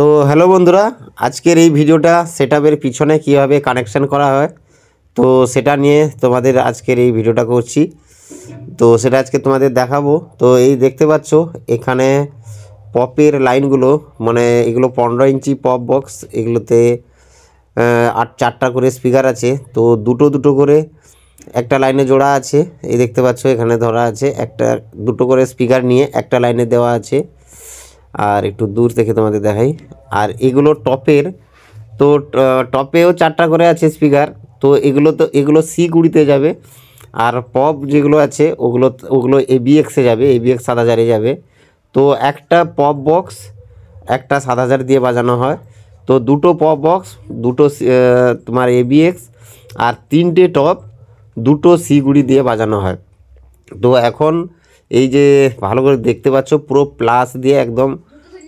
তো হ্যালো বন্ধুরা, আজকের এই ভিডিওটা সেটআপের পিছনে কিভাবে কানেকশন করা হয় তো সেটা নিয়ে তোমাদের আজকের এই ভিডিওটা করছি। তো সেটা আজকে তোমাদের দেখাবো। তো এই দেখতে পাচ্ছ এখানে পপের লাইনগুলো, মানে এগুলো 15 ইঞ্চি পপ বক্স। এগুলোতে 4টা করে স্পিকার আছে। তো দুটো করে একটা লাইনে জোড়া আছে। এই দেখতে পাচ্ছ এখানে ধরা আছে, দুটো করে স্পিকার নিয়ে একটা লাইনে দেওয়া আছে। আর একটু দূর থেকে তোমাদের দেখাই। আর এগুলো টপের, তো টপেও 4টা করে আছে স্পিকার। তো এগুলো C20-তে যাবে। আর পপ যেগুলো আছে ওগুলো ABX-এ যাবে, ABX 7000-এ যাবে। তো একটা পপ বক্স একটা 7000 দিয়ে বাজানো হয়। তো দুটো পপ বক্স, দুটো তোমার ABX আর 3টে টপ, দুটো C20 দিয়ে বাজানো হয়। তো এখন এই যে ভালো করে দেখতে পাচ্ছ পুরো প্লাস দিয়ে একদম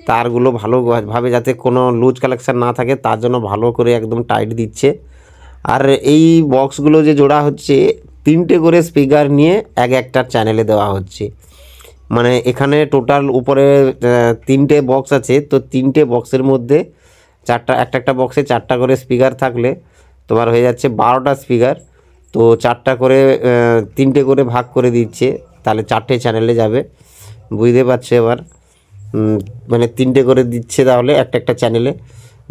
তারগুলো ভালোভাবে যাতে কোনো লুজ কালেকশান না থাকে তার জন্য ভালো করে একদম টাইট দিচ্ছে। আর এই বক্সগুলো যে জোড়া হচ্ছে 3টে করে স্পিকার নিয়ে একটা চ্যানেলে দেওয়া হচ্ছে। মানে এখানে টোটাল উপরে 3টে বক্স আছে। তো 3টে বক্সের মধ্যে একটা বক্সে 4টা করে স্পিকার থাকলে তোমার হয়ে যাচ্ছে 12টা স্পিকার। তো 4টা করে 3টে করে ভাগ করে দিচ্ছে, তাহলে 4টে চ্যানেলে যাবে। বুঝতে পারছো এবার? মানে 3টে করে দিচ্ছে, তাহলে একটা চ্যানেলে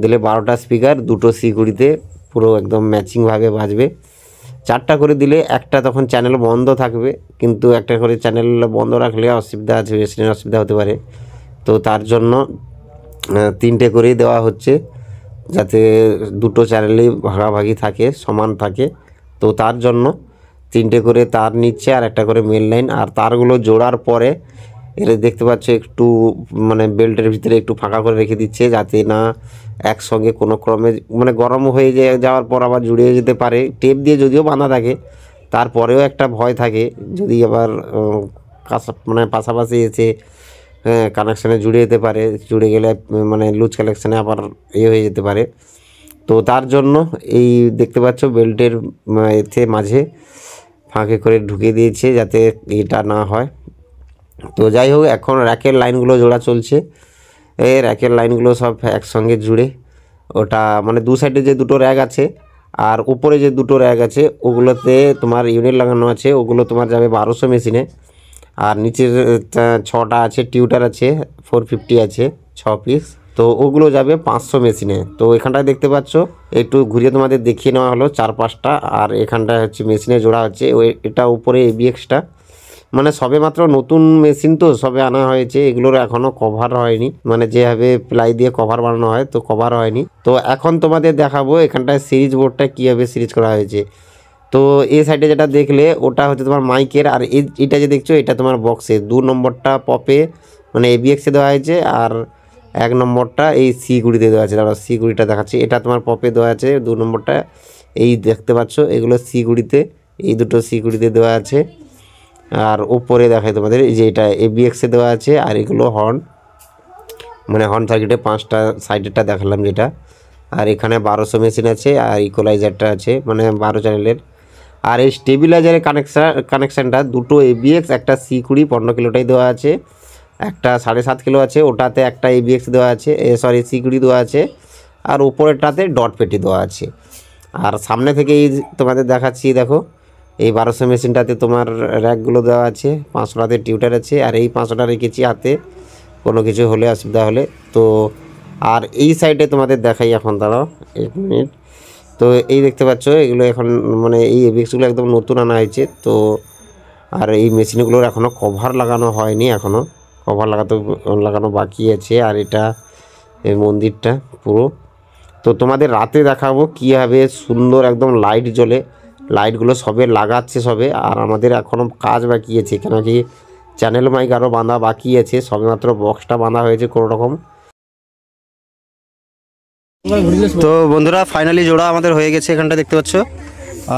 দিলে 12টা স্পিকার, দুটো C20-তে পুরো একদম ম্যাচিংভাবে বাজবে। 4টা করে দিলে একটা তখন চ্যানেল বন্ধ থাকবে, কিন্তু একটা করে চ্যানেল বন্ধ রাখলে অসুবিধা আছে, অসুবিধা হতে পারে। তো তার জন্য 3টে করেই দেওয়া হচ্ছে, যাতে দুটো চ্যানেলেই ভাগাভাগি থাকে, সমান থাকে। তো তার জন্য 3টে করে তার নিচ্ছে আর একটা করে মেন লাইন। আর তারগুলো জোড়ার পরে এটা দেখতে পাচ্ছ একটু মানে বেল্টের ভিতরে একটু ফাঁকা করে রেখে দিচ্ছে, যাতে না একসঙ্গে কোনো ক্রমে মানে গরম হয়ে যাওয়ার পর আবার জুড়িয়ে যেতে পারে। টেপ দিয়ে যদিও বাঁধা থাকে, তারপরেও একটা ভয় থাকে যদি আবার মানে পাশাপাশি এসে কানেকশানে জুড়ে যেতে পারে, জুড়ে গেলে মানে লুজ কানেকশানে আবার হয়ে যেতে পারে। তো তার জন্য এই দেখতে পাচ্ছ বেল্টের এতে মাঝে ফাঁকে করে ঢুকিয়ে দিয়েছে, যাতে এটা না হয়। তো যাই হোক, এখন র্যাকের লাইনগুলো জোড়া চলছে। এই র্যাকের লাইনগুলো সব একসঙ্গে জুড়ে ওটা মানে দু সাইডে যে দুটো র্যাক আছে আর উপরে যে দুটো র্যাক আছে ওগুলোতে তোমার ইউনিট লাগানো আছে। ওগুলো তোমার যাবে 1200 মেশিনে। আর নিচের 6টা আছে টিউটার আছে, 450 আছে 6 পিস। তো ওগুলো যাবে 500 মেশিনে। তো এখানটায় দেখতে পাচ্ছ, একটু ঘুরিয়ে তোমাদের দেখিয়ে নেওয়া হলো 4-5টা। আর এখানটায় হচ্ছে মেশিনে জোড়া হচ্ছে। এটা উপরে ABX-টা মানে সবে মাত্র নতুন মেশিন, তো সবে আনা হয়েছে, এগুলোর এখনও কভার হয়নি। মানে যেভাবে প্লাই দিয়ে কভার বানানো হয় তো কভার হয়নি। তো এখন তোমাদের দেখাবো এখানটায় সিরিজ বোর্ডটা কীভাবে সিরিজ করা হয়েছে। তো এই সাইডে যেটা দেখলে ওটা হচ্ছে তোমার মাইকের, আর এটা যে দেখছো এটা তোমার বক্সে। 2 নম্বরটা পপে মানে ABX-এ দেওয়া হয়েছে, আর 1 নম্বরটা এই C20-তে দেওয়া আছে। তারপর C20-টা দেখাচ্ছি, এটা তোমার পপে দেওয়া আছে। 2 নম্বরটা এই দেখতে পাচ্ছ, এগুলো C20-তে, এই দুটো C20-তে দেওয়া আছে। আর উপরে দেখায় তোমাদের এই যে এটা ABX-এ দেওয়া আছে। আর এগুলো হর্ন, মানে হর্ন সার্কিটে 5টা সাইডেরটা দেখালাম যেটা। আর এখানে 1200 মেশিন আছে, আর ইকুয়ালাইজারটা আছে মানে 12 চ্যানেলের। আর এই স্টেবিলাইজারের কানেকশানটা দুটো ABX, একটা C20 15 কিলোটাই দেওয়া আছে, একটা 7.5 কিলো আছে, ওটাতে একটা ABX দেওয়া আছে, C20 দেওয়া আছে। আর উপরেরটাতে ডট পেটি দেওয়া আছে। আর সামনে থেকে এই তোমাদের দেখাচ্ছি, দেখো এই 1200 মেশিনটাতে তোমার র্যাকগুলো দেওয়া আছে, 500টাতে টিউটার আছে। আর এই 500টা রেখেছি হাতে কোনো কিছু হলে, অসুবিধা হলে। তো আর এই সাইডে তোমাদের দেখাই, এখন দাঁড়াও 1 মিনিট। তো এই দেখতে পাচ্ছ এগুলো এখন মানে এই ABX-গুলো একদম নতুন আনা হয়েছে। তো আর এই মেশিনগুলোর এখনও কভার লাগানো হয়নি, এখনও কভার লাগানো বাকি আছে। আর এটা এই মন্দিরটা পুরো। তো তোমাদের রাতে দেখাবো কীভাবে সুন্দর একদম লাইট জ্বলে। লাইটগুলো সবে লাগাচ্ছে সবে, আর আমাদের এখনও কাজ বাকি আছে, কেন কি চ্যানেল মাইক আরও বাঁধা বাকি আছে। সবেমাত্র বক্সটা বাঁধা হয়েছে কোনো রকম। তো বন্ধুরা ফাইনালি জোড়া আমাদের হয়ে গেছে, এখানটা দেখতে পাচ্ছ।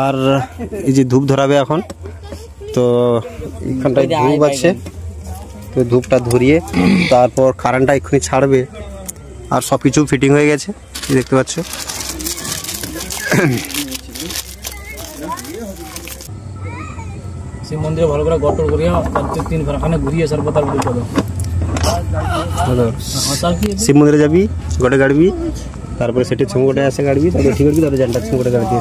আর এই যে ধূপ ধরাবে এখন, তো এখানটায় ধূপ আছে। তো ধূপটা ধরিয়ে তারপর কারেন্টটা এক্ষুনি ছাড়বে। আর সব কিছু ফিটিং হয়ে গেছে, দেখতে পাচ্ছ। শিব মন্দিরে ভালো করে গটর করিয়া 3 ঘন্টা ঘুরিয়ে সর্বতার ଶିବ ମନ୍ଦିର ଯାବି ଗୋଟେ ଗାଡ଼ିବି ତାପରେ ସେଠି ଛୁଁ ଗୋଟେ ଆସେ ଗାଡ଼ିବି ତାପରେ ଠିକ୍ କରିବି ତାପରେ ଜାଣିଟା ଛୁଁ ଗୋଟେ ଗାଡ଼ି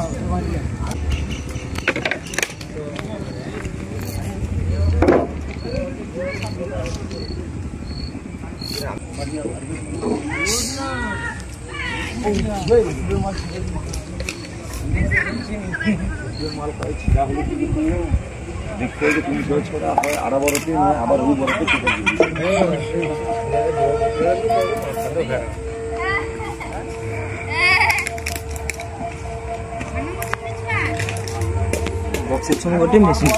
बक्स गोटे मेसिन